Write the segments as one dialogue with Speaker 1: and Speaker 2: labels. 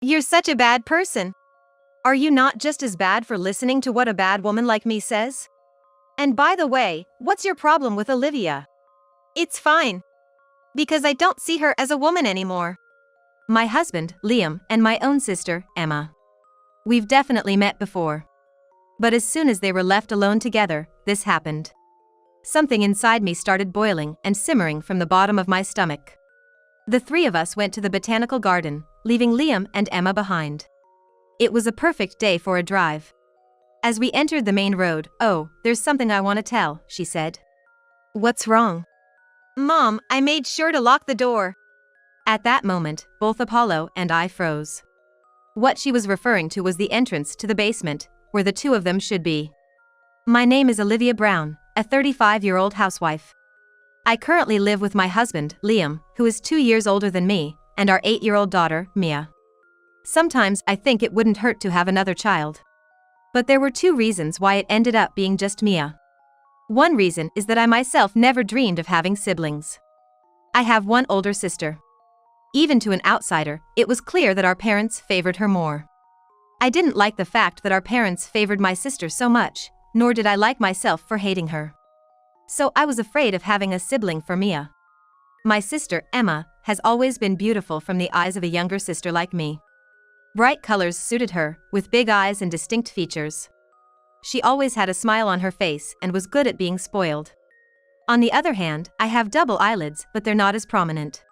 Speaker 1: You're such a bad person. Are you not just as bad for listening to what a bad woman like me says? And by the way, what's your problem with Olivia? It's fine. Because I don't see her as a woman anymore. My husband, Liam, and my own sister, Emma. We've definitely met before. But as soon as they were left alone together, this happened. Something inside me started boiling and simmering from the bottom of my stomach. The three of us went to the botanical garden, leaving Liam and Emma behind. It was a perfect day for a drive. As we entered the main road, "Oh, there's something I want to tell," she said. "What's wrong?" "Mom, I made sure to lock the door." At that moment, both Apollo and I froze. What she was referring to was the entrance to the basement, where the two of them should be. My name is Olivia Brown, a 35-year-old housewife. I currently live with my husband, Liam, who is 2 years older than me, and our 8-year-old daughter, Mia. Sometimes I think it wouldn't hurt to have another child. But there were 2 reasons why it ended up being just Mia. One reason is that I myself never dreamed of having siblings. I have one older sister. Even to an outsider, it was clear that our parents favored her more. I didn't like the fact that our parents favored my sister so much, nor did I like myself for hating her. So I was afraid of having a sibling for Mia. My sister, Emma, has always been beautiful from the eyes of a younger sister like me. Bright colors suited her, with big eyes and distinct features. She always had a smile on her face and was good at being spoiled. On the other hand, I have double eyelids, but they're not as prominent.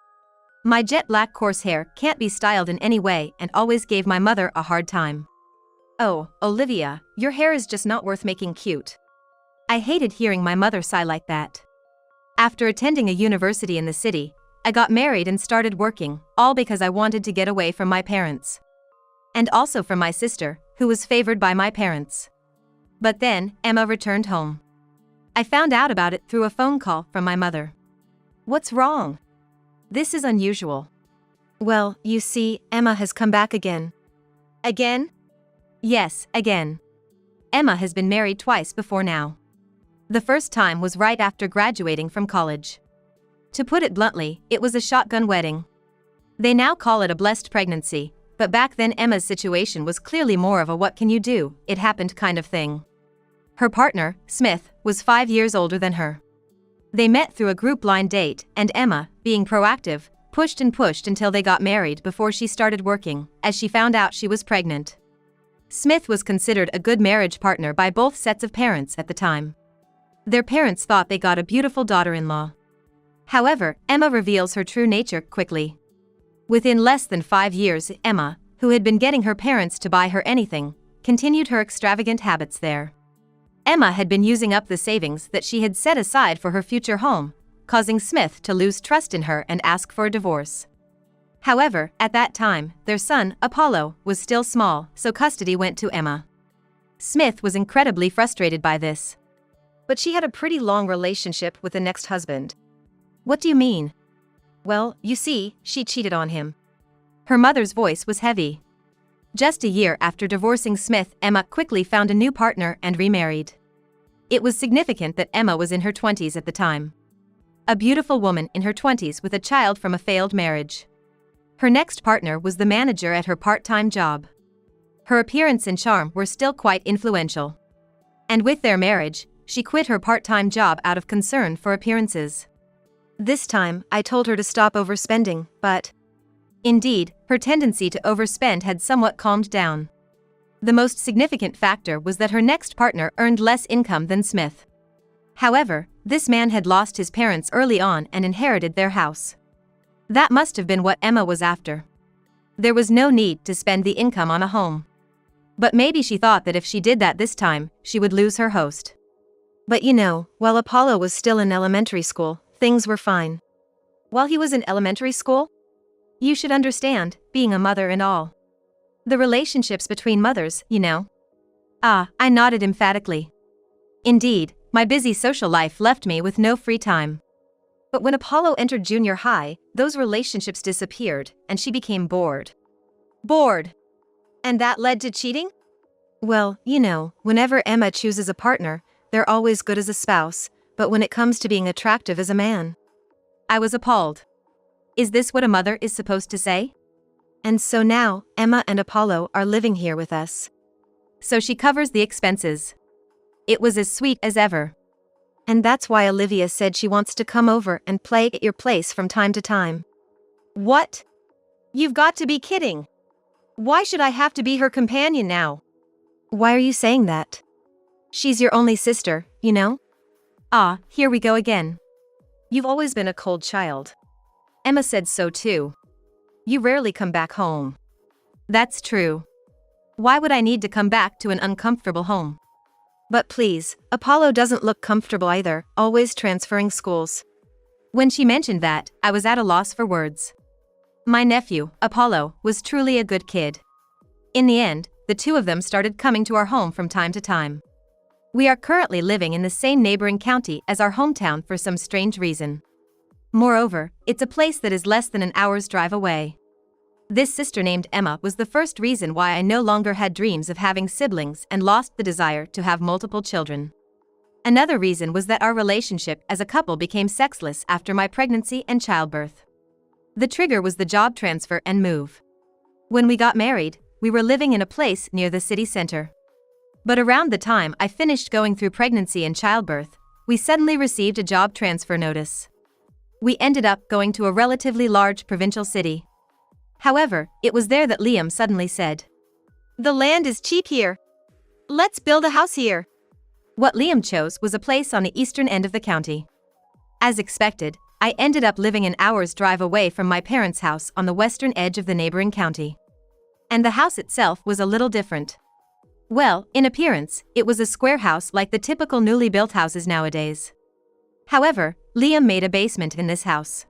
Speaker 1: My jet black coarse hair can't be styled in any way and always gave my mother a hard time. "Oh, Olivia, your hair is just not worth making cute." I hated hearing my mother sigh like that. After attending a university in the city, I got married and started working, all because I wanted to get away from my parents. And also from my sister, who was favored by my parents. But then, Emma returned home. I found out about it through a phone call from my mother. "What's wrong? This is unusual." "Well, you see, Emma has come back again." "Again?" "Yes, again. Emma has been married twice before now. The first time was right after graduating from college. To put it bluntly, it was a shotgun wedding. They now call it a blessed pregnancy, but back then Emma's situation was clearly more of a what can you do, it happened kind of thing. Her partner, Smith, was 5 years older than her. They met through a group blind date, and Emma, being proactive, pushed until they got married before she started working, as she found out she was pregnant. Smith was considered a good marriage partner by both sets of parents at the time. Their parents thought they got a beautiful daughter-in-law. However, Emma reveals her true nature quickly. Within less than 5 years, Emma, who had been getting her parents to buy her anything, continued her extravagant habits there. Emma had been using up the savings that she had set aside for her future home, causing Smith to lose trust in her and ask for a divorce. However, at that time, their son, Apollo, was still small, so custody went to Emma. Smith was incredibly frustrated by this. But she had a pretty long relationship with the next husband. "What do you mean?" "Well, you see, she cheated on him." Her mother's voice was heavy. Just a year after divorcing Smith, Emma quickly found a new partner and remarried. It was significant that Emma was in her 20s at the time. A beautiful woman in her 20s with a child from a failed marriage. Her next partner was the manager at her part-time job. Her appearance and charm were still quite influential. And with their marriage, she quit her part-time job out of concern for appearances. This time, I told her to stop overspending, but indeed, her tendency to overspend had somewhat calmed down. The most significant factor was that her next partner earned less income than Smith. However, this man had lost his parents early on and inherited their house. That must have been what Emma was after. There was no need to spend the income on a home. But maybe she thought that if she did that this time, she would lose her host. But you know, while Apollo was still in elementary school, things were fine. While he was in elementary school? You should understand, being a mother and all. The relationships between mothers, you know. I nodded emphatically. Indeed, my busy social life left me with no free time. But when Apollo entered junior high, those relationships disappeared, and she became bored. Bored? And that led to cheating? Well, you know, whenever Emma chooses a partner, they're always good as a spouse, but when it comes to being attractive as a man. I was appalled. Is this what a mother is supposed to say? And so now, Emma and Apollo are living here with us. So she covers the expenses. It was as sweet as ever. And that's why Olivia said she wants to come over and play at your place from time to time. What? You've got to be kidding. Why should I have to be her companion now? Why are you saying that? She's your only sister, you know? Ah, here we go again. You've always been a cold child. Emma said so too. You rarely come back home. That's true. Why would I need to come back to an uncomfortable home? But please, Apollo doesn't look comfortable either, always transferring schools. When she mentioned that, I was at a loss for words. My nephew, Apollo, was truly a good kid. In the end, the two of them started coming to our home from time to time. We are currently living in the same neighboring county as our hometown for some strange reason. Moreover, it's a place that is less than an hour's drive away. This sister named Emma was the first reason why I no longer had dreams of having siblings and lost the desire to have multiple children. Another reason was that our relationship as a couple became sexless after my pregnancy and childbirth. The trigger was the job transfer and move. When we got married, we were living in a place near the city center. But around the time I finished going through pregnancy and childbirth, we suddenly received a job transfer notice. We ended up going to a relatively large provincial city. However, it was there that Liam suddenly said, "The land is cheap here. Let's build a house here." What Liam chose was a place on the eastern end of the county. As expected, I ended up living an hour's drive away from my parents' house on the western edge of the neighboring county. And the house itself was a little different. Well, in appearance, it was a square house like the typical newly built houses nowadays. However, Liam made a basement in this house.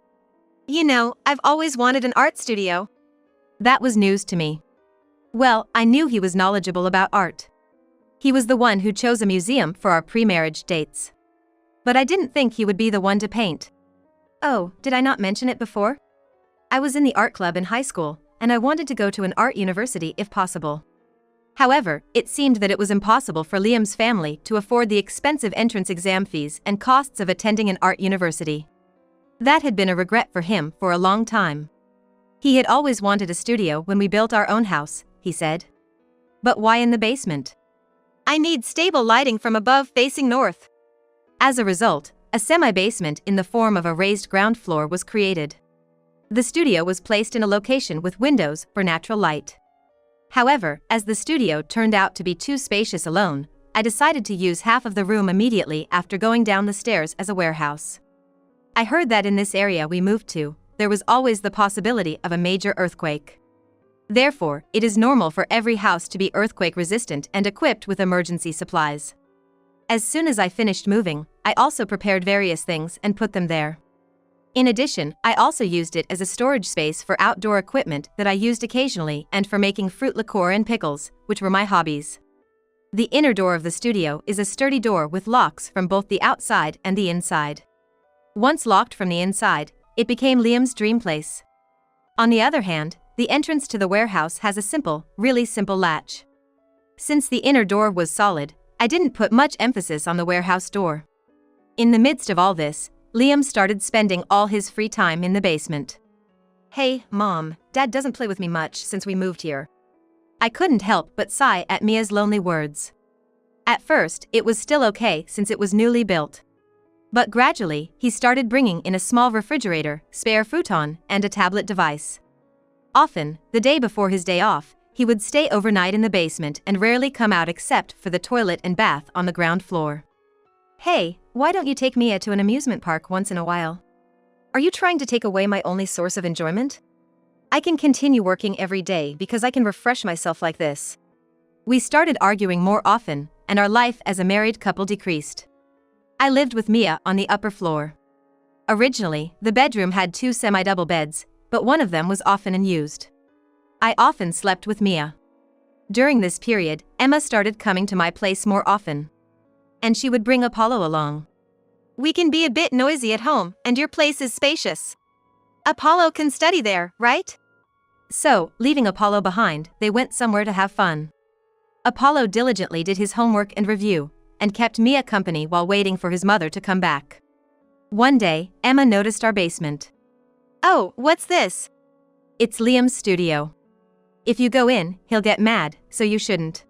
Speaker 1: You know, I've always wanted an art studio. That was news to me. Well, I knew he was knowledgeable about art. He was the one who chose a museum for our pre-marriage dates. But I didn't think he would be the one to paint. Oh, did I not mention it before? I was in the art club in high school, and I wanted to go to an art university if possible. However, it seemed that it was impossible for Liam's family to afford the expensive entrance exam fees and costs of attending an art university. That had been a regret for him for a long time. He had always wanted a studio when we built our own house, he said. But why in the basement? I need stable lighting from above facing north. As a result, a semi-basement in the form of a raised ground floor was created. The studio was placed in a location with windows for natural light. However, as the studio turned out to be too spacious alone, I decided to use half of the room immediately after going down the stairs as a warehouse. I heard that in this area we moved to, there was always the possibility of a major earthquake. Therefore, it is normal for every house to be earthquake resistant and equipped with emergency supplies. As soon as I finished moving, I also prepared various things and put them there. In addition, I also used it as a storage space for outdoor equipment that I used occasionally and for making fruit liqueur and pickles, which were my hobbies. The inner door of the studio is a sturdy door with locks from both the outside and the inside. Once locked from the inside, it became Liam's dream place. On the other hand, the entrance to the warehouse has a simple, really simple latch. Since the inner door was solid, I didn't put much emphasis on the warehouse door. In the midst of all this, Liam started spending all his free time in the basement. Hey, Mom, Dad doesn't play with me much since we moved here. I couldn't help but sigh at Mia's lonely words. At first, it was still okay since it was newly built. But gradually, he started bringing in a small refrigerator, spare futon, and a tablet device. Often, the day before his day off, he would stay overnight in the basement and rarely come out except for the toilet and bath on the ground floor. Hey, why don't you take Mia to an amusement park once in a while? Are you trying to take away my only source of enjoyment? I can continue working every day because I can refresh myself like this. We started arguing more often, and our life as a married couple decreased. I lived with Mia on the upper floor. Originally, the bedroom had 2 semi-double beds, but one of them was often unused. I often slept with Mia. During this period, Emma started coming to my place more often. And she would bring Apollo along. We can be a bit noisy at home, and your place is spacious. Apollo can study there, right? So, leaving Apollo behind, they went somewhere to have fun. Apollo diligently did his homework and review, and kept Mia company while waiting for his mother to come back. One day, Emma noticed our basement. Oh, what's this? It's Liam's studio. If you go in, he'll get mad, so you shouldn't.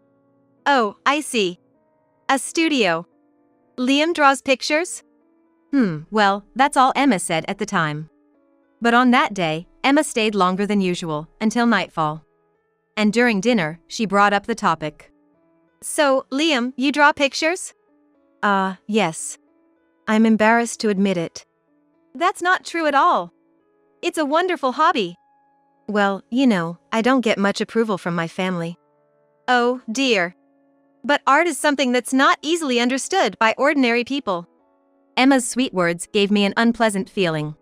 Speaker 1: Oh, I see. A studio. Liam draws pictures? Well, that's all Emma said at the time. But on that day, Emma stayed longer than usual, until nightfall. And during dinner, she brought up the topic. So, Liam, you draw pictures? Yes. I'm embarrassed to admit it. That's not true at all. It's a wonderful hobby. Well, I don't get much approval from my family. Oh, dear. But art is something that's not easily understood by ordinary people. Emma's sweet words gave me an unpleasant feeling.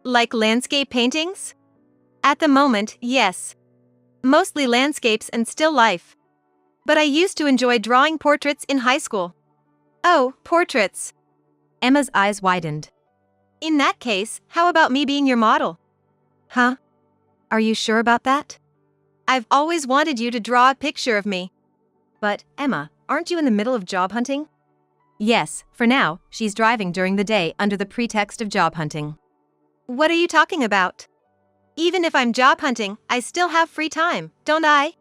Speaker 1: Like landscape paintings? At the moment, yes. Mostly landscapes and still life. But I used to enjoy drawing portraits in high school. Oh, portraits. Emma's eyes widened. In that case, how about me being your model? Huh? Are you sure about that? I've always wanted you to draw a picture of me. But, Emma, aren't you in the middle of job hunting? Yes, for now, she's driving during the day under the pretext of job hunting. What are you talking about? Even if I'm job hunting, I still have free time, don't I?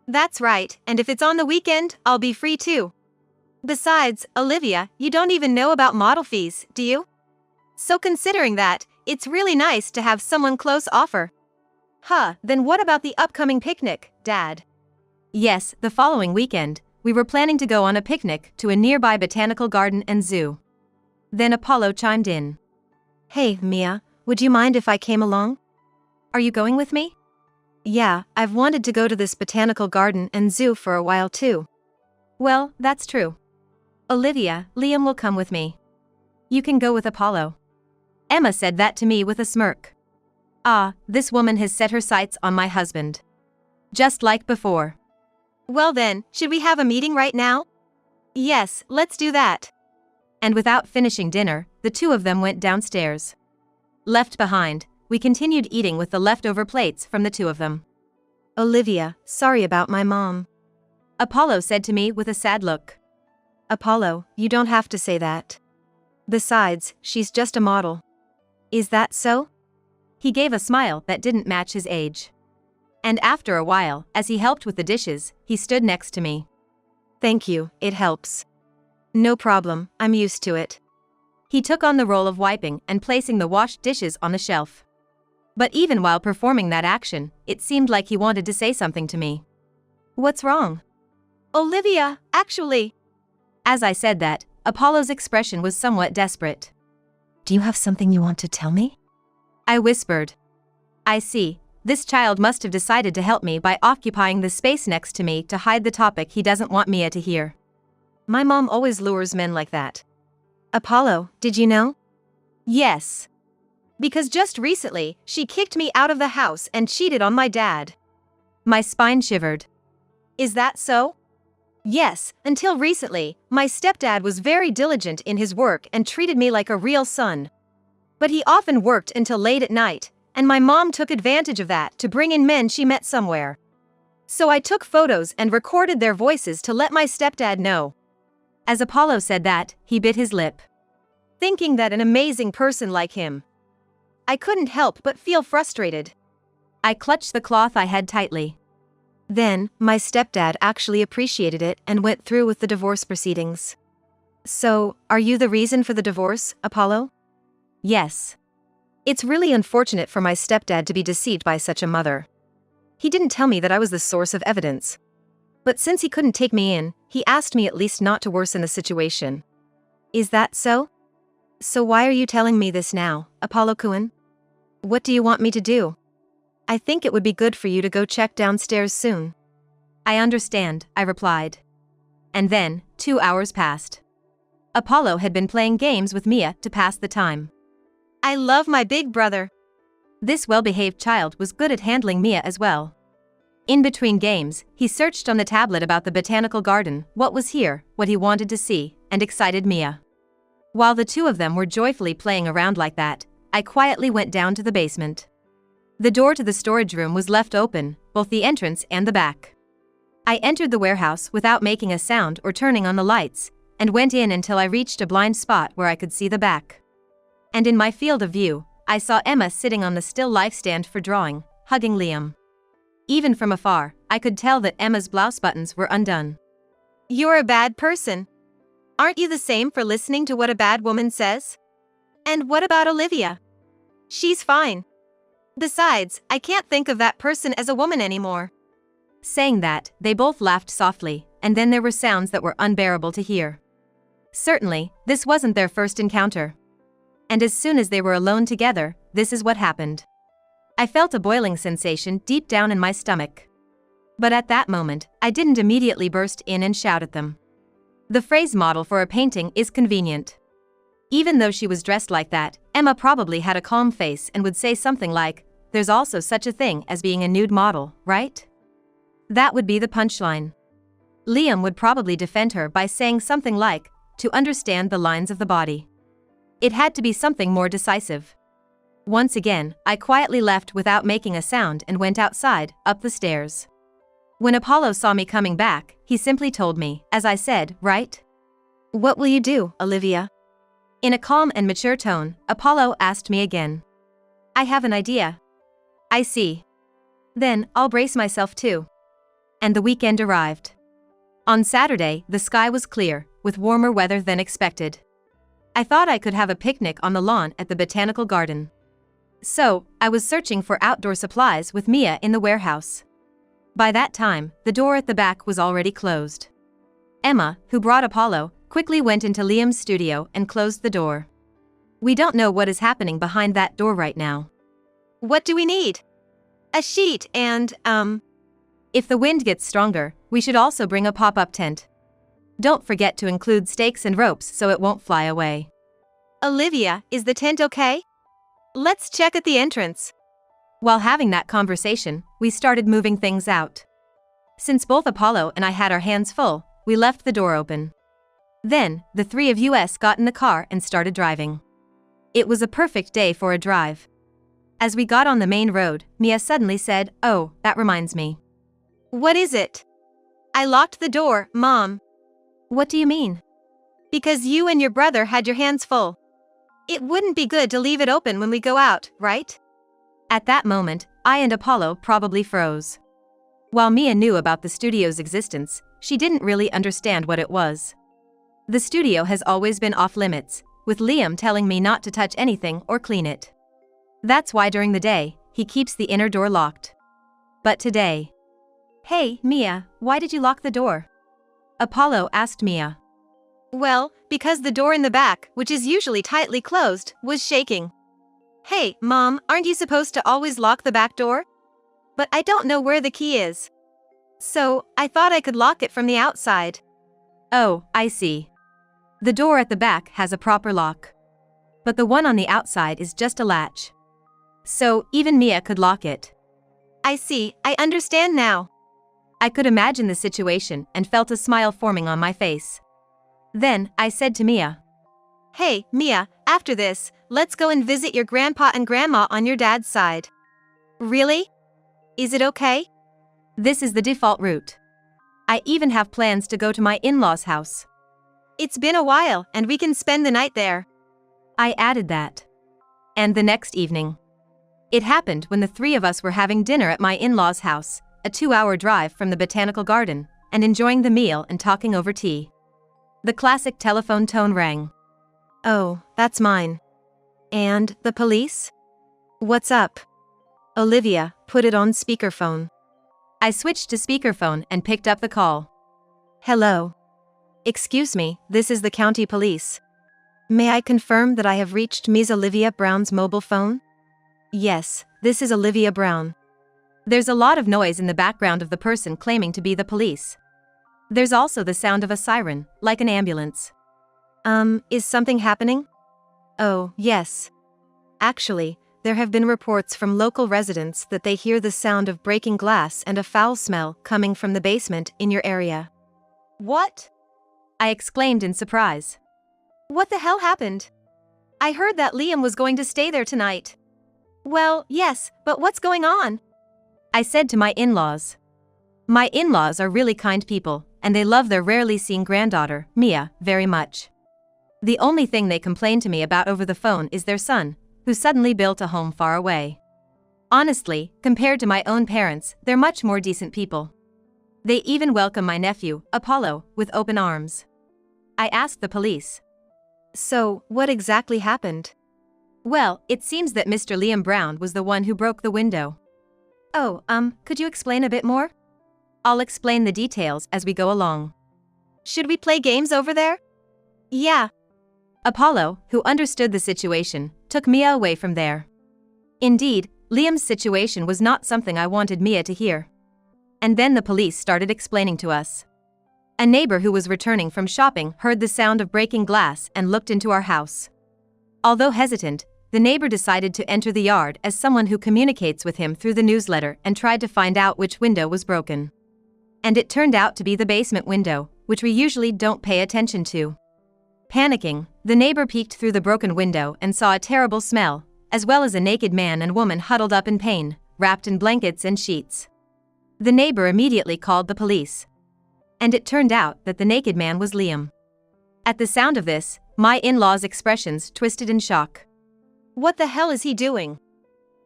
Speaker 1: That's right, and if it's on the weekend, I'll be free too. Besides, Olivia, you don't even know about model fees, do you? So considering that, it's really nice to have someone close offer. Then what about the upcoming picnic, Dad? Yes, the following weekend, we were planning to go on a picnic to a nearby botanical garden and zoo. Then Apollo chimed in. Hey, Mia, would you mind if I came along? Are you going with me? Yeah, I've wanted to go to this botanical garden and zoo for a while too. Well, that's true. Olivia, Liam will come with me. You can go with Apollo. Emma said that to me with a smirk. This woman has set her sights on my husband. Just like before. Well then, should we have a meeting right now? Yes, let's do that. And without finishing dinner, the two of them went downstairs. Left behind, we continued eating with the leftover plates from the two of them. Olivia, sorry about my mom. Apollo said to me with a sad look. Apollo, you don't have to say that. Besides, she's just a model. Is that so? He gave a smile that didn't match his age. And after a while, as he helped with the dishes, he stood next to me. Thank you, it helps. No problem, I'm used to it. He took on the role of wiping and placing the washed dishes on the shelf. But even while performing that action, it seemed like he wanted to say something to me. What's wrong? Olivia, actually. As I said that, Apollo's expression was somewhat desperate. Do you have something you want to tell me? I whispered. I see, this child must have decided to help me by occupying the space next to me to hide the topic he doesn't want Mia to hear. My mom always lures men like that. Apollo, did you know? Yes. Because just recently, she kicked me out of the house and cheated on my dad. My spine shivered. Is that so? Yes, until recently, my stepdad was very diligent in his work and treated me like a real son. But he often worked until late at night, and my mom took advantage of that to bring in men she met somewhere. So I took photos and recorded their voices to let my stepdad know. As Apollo said that, he bit his lip. Thinking that an amazing person like him. I couldn't help but feel frustrated. I clutched the cloth I had tightly. Then, my stepdad actually appreciated it and went through with the divorce proceedings. So, are you the reason for the divorce, Apollo? Yes. It's really unfortunate for my stepdad to be deceived by such a mother. He didn't tell me that I was the source of evidence. But since he couldn't take me in, he asked me at least not to worsen the situation. Is that so? So why are you telling me this now, Apollo-kun? What do you want me to do? I think it would be good for you to go check downstairs soon. I understand, I replied. And then, 2 hours passed. Apollo had been playing games with Mia to pass the time. I love my big brother. This well-behaved child was good at handling Mia as well. In between games, he searched on the tablet about the botanical garden, what was here, what he wanted to see, and excited Mia. While the two of them were joyfully playing around like that, I quietly went down to the basement. The door to the storage room was left open, both the entrance and the back. I entered the warehouse without making a sound or turning on the lights, and went in until I reached a blind spot where I could see the back. And in my field of view, I saw Emma sitting on the still life stand for drawing, hugging Liam. Even from afar, I could tell that Emma's blouse buttons were undone. You're a bad person. Aren't you the same for listening to what a bad woman says? And what about Olivia? She's fine. Besides, I can't think of that person as a woman anymore. Saying that, they both laughed softly, and then there were sounds that were unbearable to hear. Certainly, this wasn't their first encounter. And as soon as they were alone together, this is what happened. I felt a boiling sensation deep down in my stomach. But at that moment, I didn't immediately burst in and shout at them. The phrase model for a painting is convenient. Even though she was dressed like that, Emma probably had a calm face and would say something like, "There's also such a thing as being a nude model, right?" That would be the punchline. Liam would probably defend her by saying something like, "To understand the lines of the body." It had to be something more decisive. Once again, I quietly left without making a sound and went outside, up the stairs. When Apollo saw me coming back, he simply told me, as I said, "Right? What will you do, Olivia?" In a calm and mature tone, Apollo asked me again. "I have an idea." "I see. Then, I'll brace myself too." And the weekend arrived. On Saturday, the sky was clear, with warmer weather than expected. I thought I could have a picnic on the lawn at the botanical garden. So, I was searching for outdoor supplies with Mia in the warehouse. By that time, the door at the back was already closed. Emma, who brought Apollo, quickly went into Liam's studio and closed the door. We don't know what is happening behind that door right now. What do we need? A sheet and, If the wind gets stronger, we should also bring a pop-up tent. Don't forget to include stakes and ropes so it won't fly away. Olivia, is the tent okay? Let's check at the entrance. While having that conversation, we started moving things out. Since both Apollo and I had our hands full, we left the door open. Then, the three of us got in the car and started driving. It was a perfect day for a drive. As we got on the main road, Mia suddenly said, "Oh, that reminds me." "What is it?" "I locked the door, Mom." "What do you mean?" "Because you and your brother had your hands full. It wouldn't be good to leave it open when we go out, right?" At that moment, I and Apollo probably froze. While Mia knew about the studio's existence, she didn't really understand what it was. The studio has always been off-limits, with Liam telling me not to touch anything or clean it. That's why during the day, he keeps the inner door locked. But today... "Hey, Mia, why did you lock the door?" Apollo asked Mia. "Well, because the door in the back, which is usually tightly closed, was shaking." "Hey, Mom, aren't you supposed to always lock the back door?" "But I don't know where the key is. So, I thought I could lock it from the outside." "Oh, I see. The door at the back has a proper lock. But the one on the outside is just a latch. So, even Mia could lock it." "I see, I understand now." I could imagine the situation and felt a smile forming on my face. Then, I said to Mia, "Hey, Mia, after this, let's go and visit your grandpa and grandma on your dad's side." "Really? Is it okay?" "This is the default route. I even have plans to go to my in-laws' house. It's been a while and we can spend the night there." I added that. And the next evening. It happened when the three of us were having dinner at my in-laws' house, a 2-hour drive from the botanical garden, and enjoying the meal and talking over tea. The classic telephone tone rang. "Oh, that's mine. And the police? What's up?" "Olivia, put it on speakerphone." I switched to speakerphone and picked up the call. "Hello. Excuse me, this is the county police. May I confirm that I have reached Ms. Olivia Brown's mobile phone?" "Yes, this is Olivia Brown." There's a lot of noise in the background of the person claiming to be the police. There's also the sound of a siren, like an ambulance. Is something happening?" "Oh, yes. Actually, there have been reports from local residents that they hear the sound of breaking glass and a foul smell coming from the basement in your area." "What?" I exclaimed in surprise. "What the hell happened? I heard that Liam was going to stay there tonight." "Well, yes, but what's going on?" I said to my in-laws. My in-laws are really kind people, and they love their rarely seen granddaughter, Mia, very much. The only thing they complain to me about over the phone is their son, who suddenly built a home far away. Honestly, compared to my own parents, they're much more decent people. They even welcome my nephew, Apollo, with open arms. I asked the police. So, what exactly happened? Well, it seems that Mr. Liam Brown was the one who broke the window. Oh, could you explain a bit more? I'll explain the details as we go along. Should we play games over there? Yeah. Apollo, who understood the situation, took Mia away from there. Indeed, Liam's situation was not something I wanted Mia to hear. And then the police started explaining to us. A neighbor who was returning from shopping heard the sound of breaking glass and looked into our house. Although hesitant, the neighbor decided to enter the yard as someone who communicates with him through the newsletter and tried to find out which window was broken. And it turned out to be the basement window, which we usually don't pay attention to. Panicking, the neighbor peeked through the broken window and saw a terrible smell, as well as a naked man and woman huddled up in pain, wrapped in blankets and sheets. The neighbor immediately called the police. And it turned out that the naked man was Liam. At the sound of this, my in-law's expressions twisted in shock. What the hell is he doing?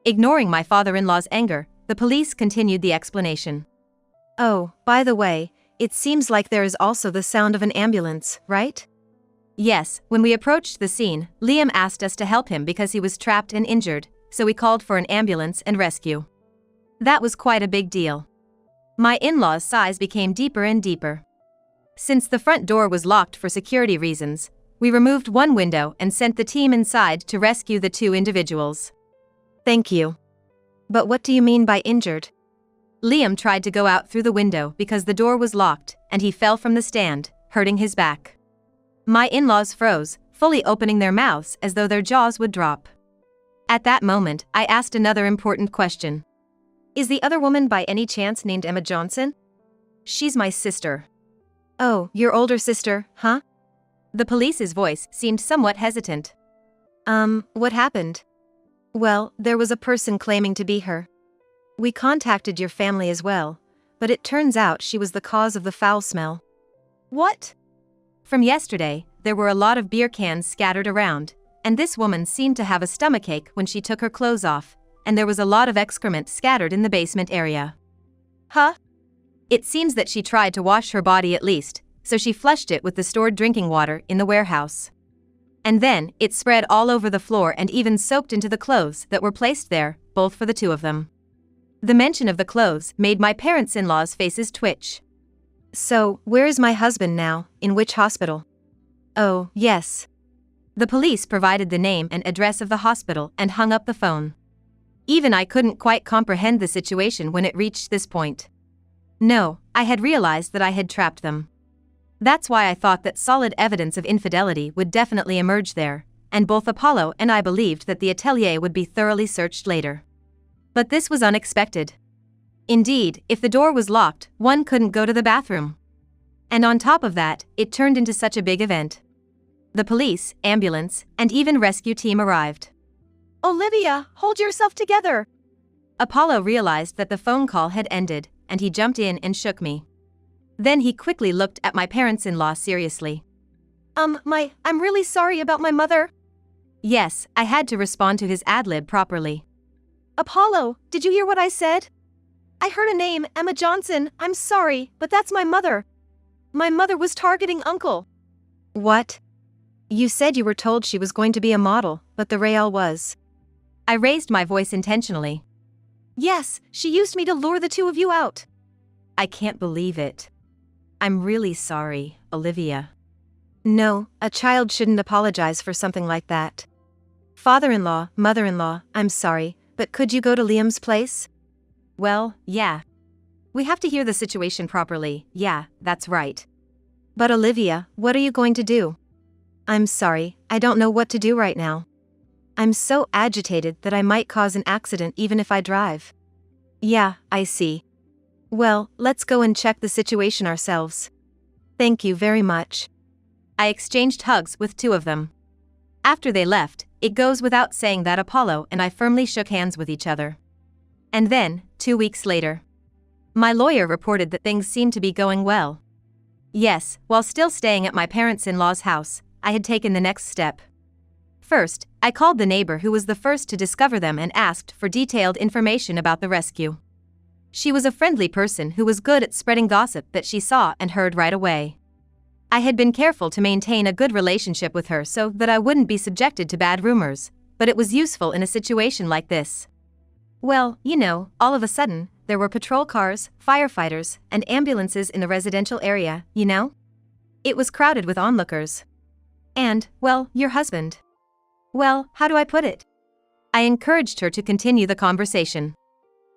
Speaker 1: Ignoring my father-in-law's anger, the police continued the explanation. Oh, by the way, it seems like there is also the sound of an ambulance, right? Yes, when we approached the scene, Liam asked us to help him because he was trapped and injured, so we called for an ambulance and rescue. That was quite a big deal. My in-laws' sighs became deeper and deeper. Since the front door was locked for security reasons, we removed one window and sent the team inside to rescue the two individuals. Thank you. But what do you mean by injured? Liam tried to go out through the window because the door was locked, and he fell from the stand, hurting his back. My in-laws froze, fully opening their mouths as though their jaws would drop. At that moment, I asked another important question. Is the other woman by any chance named Emma Johnson? She's my sister. Oh, your older sister, huh? The police's voice seemed somewhat hesitant. What happened? Well, there was a person claiming to be her. We contacted your family as well, but it turns out she was the cause of the foul smell. What? From yesterday, there were a lot of beer cans scattered around, and this woman seemed to have a stomachache when she took her clothes off, and there was a lot of excrement scattered in the basement area. Huh? It seems that she tried to wash her body at least, so she flushed it with the stored drinking water in the warehouse. And then, it spread all over the floor and even soaked into the clothes that were placed there, both for the two of them. The mention of the clothes made my parents-in-law's faces twitch. So, where is my husband now, in which hospital? Oh, yes. The police provided the name and address of the hospital and hung up the phone. Even I couldn't quite comprehend the situation when it reached this point. No, I had realized that I had trapped them. That's why I thought that solid evidence of infidelity would definitely emerge there, and both Apollo and I believed that the atelier would be thoroughly searched later. But this was unexpected. Indeed, if the door was locked, one couldn't go to the bathroom. And on top of that, it turned into such a big event. The police, ambulance, and even rescue team arrived. Olivia, hold yourself together! Apollo realized that the phone call had ended, and he jumped in and shook me. Then he quickly looked at my parents-in-law seriously. I'm really sorry about my mother. Yes, I had to respond to his ad-lib properly. Apollo, did you hear what I said? I heard a name, Emma Johnson. I'm sorry, but that's my mother. My mother was targeting Uncle. What? You said you were told she was going to be a model, but the Rael was. I raised my voice intentionally. Yes, she used me to lure the two of you out. I can't believe it. I'm really sorry, Olivia. No, a child shouldn't apologize for something like that. Father-in-law, mother-in-law, I'm sorry, but could you go to Liam's place? Well, yeah. We have to hear the situation properly, yeah, that's right. But Olivia, what are you going to do? I'm sorry, I don't know what to do right now. I'm so agitated that I might cause an accident even if I drive. Yeah, I see. Well, let's go and check the situation ourselves. Thank you very much. I exchanged hugs with two of them. After they left, it goes without saying that Apollo and I firmly shook hands with each other. And then, 2 weeks later, my lawyer reported that things seemed to be going well. Yes, while still staying at my parents-in-law's house, I had taken the next step. first, I called the neighbor who was the first to discover them and asked for detailed information about the rescue. She was a friendly person who was good at spreading gossip that she saw and heard right away. I had been careful to maintain a good relationship with her so that I wouldn't be subjected to bad rumors, but it was useful in a situation like this. Well, all of a sudden, there were patrol cars, firefighters, and ambulances in the residential area, It was crowded with onlookers. And, well, your husband. Well, how do I put it? I encouraged her to continue the conversation.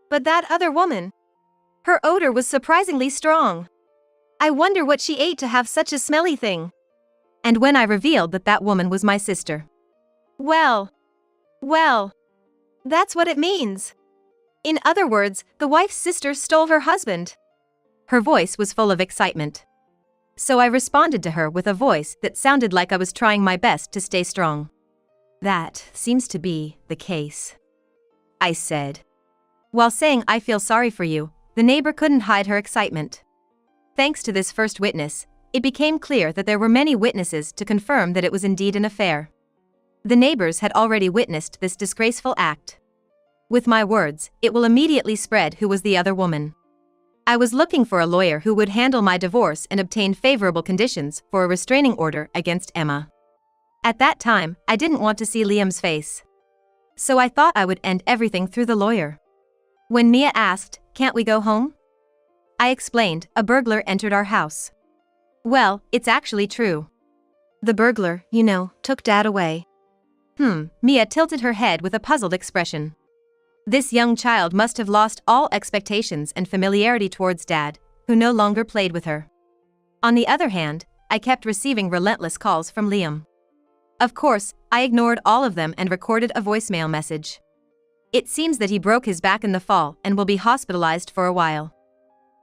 Speaker 1: But that other woman. Her odor was surprisingly strong. I wonder what she ate to have such a smelly thing. And when I revealed that that woman was my sister. Well, that's what it means. In other words, the wife's sister stole her husband. Her voice was full of excitement. So I responded to her with a voice that sounded like I was trying my best to stay strong. That seems to be the case, I said. While saying I feel sorry for you, the neighbor couldn't hide her excitement. Thanks to this first witness, it became clear that there were many witnesses to confirm that it was indeed an affair. The neighbors had already witnessed this disgraceful act. With my words, it will immediately spread who was the other woman. I was looking for a lawyer who would handle my divorce and obtain favorable conditions for a restraining order against Emma. At that time, I didn't want to see Liam's face. So I thought I would end everything through the lawyer. When Mia asked, "Can't we go home?" I explained, "A burglar entered our house." Well, it's actually true. The burglar, took Dad away. Mia tilted her head with a puzzled expression. This young child must have lost all expectations and familiarity towards Dad, who no longer played with her. On the other hand, I kept receiving relentless calls from Liam. Of course, I ignored all of them and recorded a voicemail message. It seems that he broke his back in the fall and will be hospitalized for a while.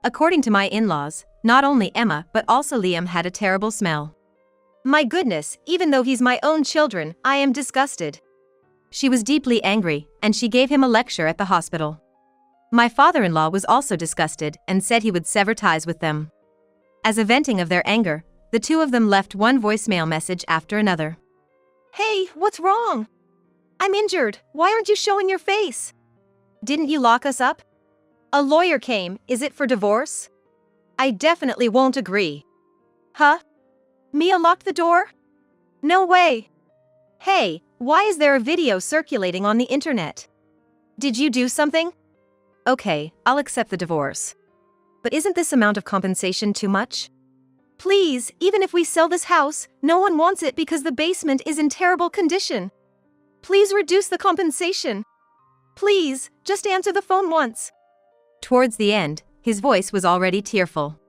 Speaker 1: According to my in-laws, not only Emma but also Liam had a terrible smell. My goodness, even though he's my own children, I am disgusted. She was deeply angry, and she gave him a lecture at the hospital. My father-in-law was also disgusted and said he would sever ties with them. As a venting of their anger, the two of them left one voicemail message after another. Hey, what's wrong? I'm injured. Why aren't you showing your face? Didn't you lock us up? A lawyer came. Is it for divorce? I definitely won't agree. Huh? Mia locked the door? No way. Hey, why is there a video circulating on the internet? Did you do something? Okay, I'll accept the divorce. But isn't this amount of compensation too much? Please, even if we sell this house, no one wants it because the basement is in terrible condition. Please reduce the compensation. Please, just answer the phone once. Towards the end, his voice was already tearful.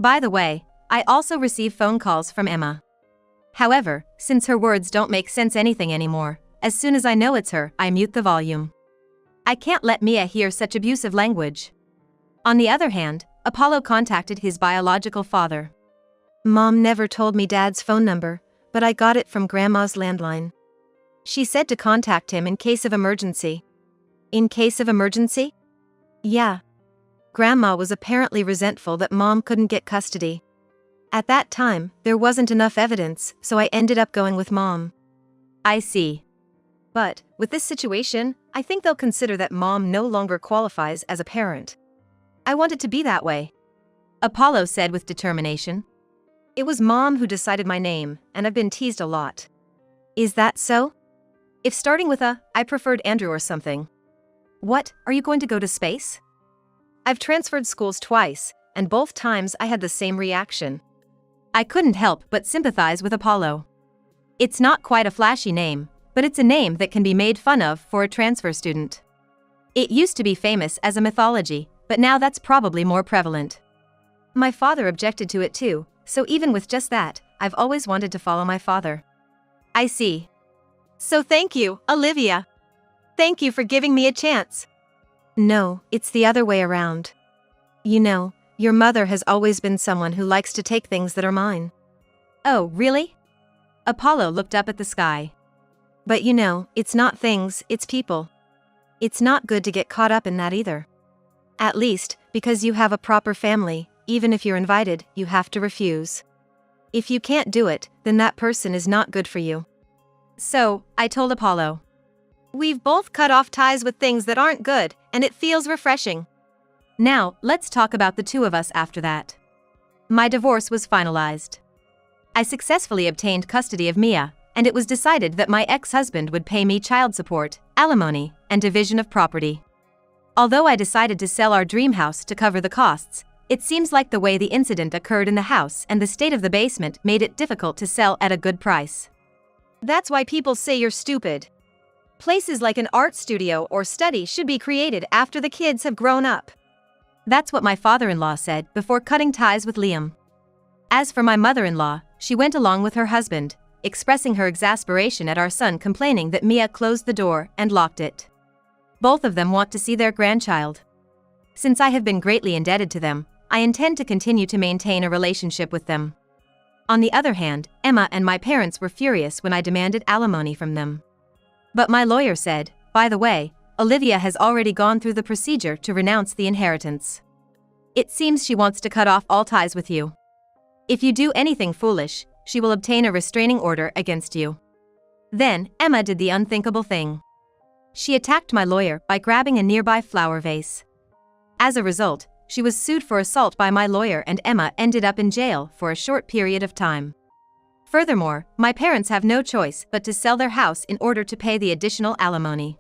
Speaker 1: By the way, I also receive phone calls from Emma. However, since her words don't make sense anything anymore, as soon as I know it's her, I mute the volume. I can't let Mia hear such abusive language. On the other hand, Apollo contacted his biological father. Mom never told me Dad's phone number, but I got it from Grandma's landline. She said to contact him in case of emergency. In case of emergency? Yeah. Grandma was apparently resentful that Mom couldn't get custody. At that time, there wasn't enough evidence, so I ended up going with Mom. I see. But, with this situation, I think they'll consider that Mom no longer qualifies as a parent. I want it to be that way. Apollo said with determination. It was Mom who decided my name, and I've been teased a lot. Is that so? If starting with I preferred Andrew or something. What, are you going to go to space? I've transferred schools twice, and both times I had the same reaction. I couldn't help but sympathize with Apollo. It's not quite a flashy name, but it's a name that can be made fun of for a transfer student. It used to be famous as a mythology, but now that's probably more prevalent. My father objected to it too, so even with just that, I've always wanted to follow my father. I see. So thank you, Olivia. Thank you for giving me a chance. No, it's the other way around. Your mother has always been someone who likes to take things that are mine. Oh, really? Apollo looked up at the sky. But it's not things, it's people. It's not good to get caught up in that either. At least, because you have a proper family, even if you're invited, you have to refuse. If you can't do it, then that person is not good for you. So, I told Apollo. We've both cut off ties with things that aren't good, and it feels refreshing. Now, let's talk about the two of us after that. My divorce was finalized. I successfully obtained custody of Mia, and it was decided that my ex-husband would pay me child support, alimony, and division of property. Although I decided to sell our dream house to cover the costs, it seems like the way the incident occurred in the house and the state of the basement made it difficult to sell at a good price. That's why people say you're stupid. Places like an art studio or study should be created after the kids have grown up. That's what my father-in-law said before cutting ties with Liam. As for my mother-in-law, she went along with her husband, expressing her exasperation at our son complaining that Mia closed the door and locked it. Both of them want to see their grandchild. Since I have been greatly indebted to them, I intend to continue to maintain a relationship with them. On the other hand, Emma and my parents were furious when I demanded alimony from them. But my lawyer said, by the way, Olivia has already gone through the procedure to renounce the inheritance. It seems she wants to cut off all ties with you. If you do anything foolish, she will obtain a restraining order against you. Then, Emma did the unthinkable thing. She attacked my lawyer by grabbing a nearby flower vase. As a result, she was sued for assault by my lawyer and Emma ended up in jail for a short period of time. Furthermore, my parents have no choice but to sell their house in order to pay the additional alimony.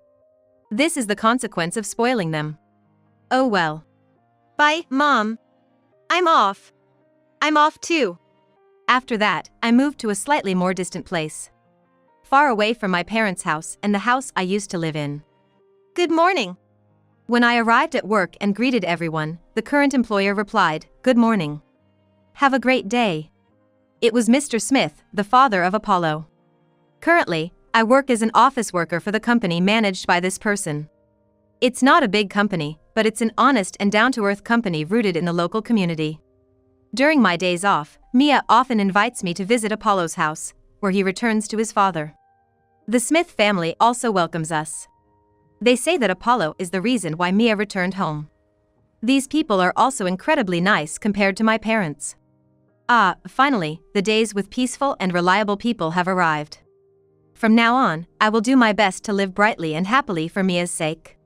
Speaker 1: This is the consequence of spoiling them. Oh well. Bye, Mom. I'm off. I'm off too. After that, I moved to a slightly more distant place, far away from my parents' house and the house I used to live in. Good morning. When I arrived at work and greeted everyone, the current employer replied, "Good morning. Have a great day." It was Mr. Smith, the father of Apollo. Currently, I work as an office worker for the company managed by this person. It's not a big company, but it's an honest and down-to-earth company rooted in the local community. During my days off, Mia often invites me to visit Apollo's house, where he returns to his father. The Smith family also welcomes us. They say that Apollo is the reason why Mia returned home. These people are also incredibly nice compared to my parents. Finally, the days with peaceful and reliable people have arrived. From now on, I will do my best to live brightly and happily for Mia's sake.